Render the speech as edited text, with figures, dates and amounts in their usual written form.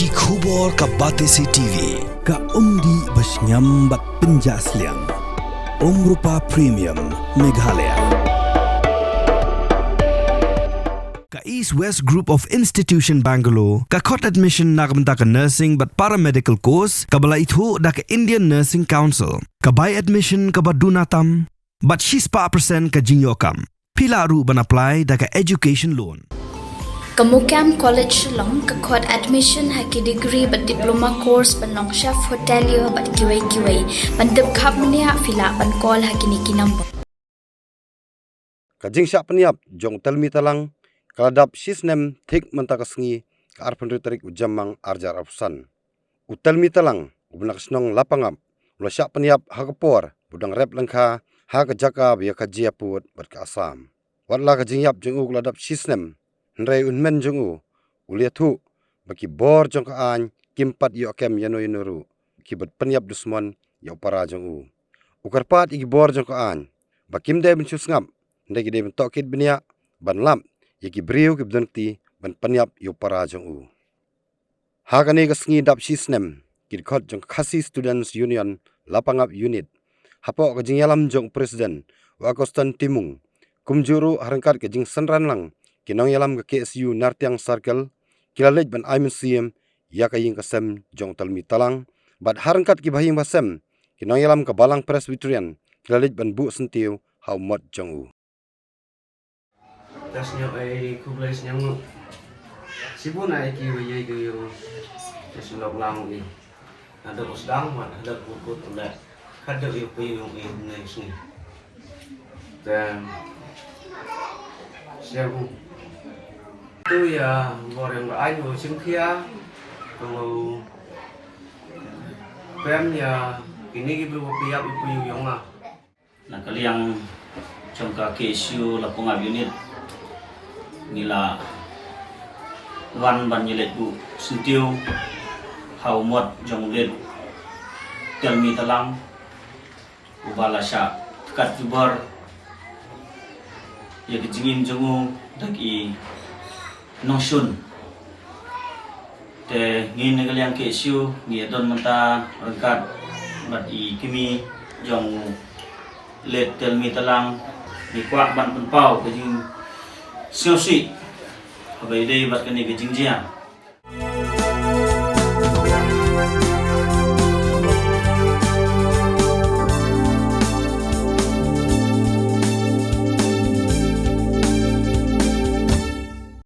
Ki khubor ka Batesi TV. Ka umdi basnyam bat penjaslian. Rupa Premium Meghalaya. Ka East West Group of Institution Bangalore, ka khot admission nagamta ka nursing but paramedical course, ka bala ithu da ka Indian Nursing Council, ka buy admission ka badunatam, but she's pa percent ka jinyokam. Pila ru ban apply da ka education loan. Kamukam College Long kakot admission haki degree but diploma course panong chef hotelier but kiway pandep khap mania fila pan call haki niki number Kajing syak peniap jong telmi talang kaladap sisnem thik mentakasngi ka arpan ritarik ujamang arjar arpusan utelmi talang ubnak snong lapangap ula syak peniap hakapor budang rep lengkha ha kajaka biya kajia put bat ka asam watla kajing yap jong u kaladap sisnem Nrai unmen jongu ulia thu baki bor jong ka an kimpat yo kem yano yanoru kibat penyap dusmon yo para jongu ukarpat igi bor jong ka an bakim de ben susngap ndegi de ben tokit benia ban lam yaki briu ki bdenti ban penyap yo para jongu hagane ka sngi dap sisnem kirkhot jong khasi students union lapangap unit hapo ka jingyalam jong president wakostan timung kumjuru harangkat ka jing sanran lang kinong yalam ka KSU Nartiang Circle kilalej ban I museum ya ka ying kasem jong talmi talang bat harangkat ki bahing basem kinong yalam ka Balang Presbyterian kilalej ban bu sentiu hau mot jong u tasnya ai kubleis nyang sibun ai ki wei ge yo sesulok lang ni ada usdang mat ada kut le kada yo pe yo nei sni dan siabu tu ya orang lain macam kia kalau pem ya ini kita berpiap ibu yang lah nak kalian jangka KSU lapangap unit nila wan ban yelet bu sentiu hau mot jong let telmi talang ubala sya kat jubar ya kejingin jongu daki nosun te ngin kalian KSU ngi don mata rangkat bat i kimi jong let telmi talang ni kwak ban penpau ke jing siosi abai dei bat kani ke jingjia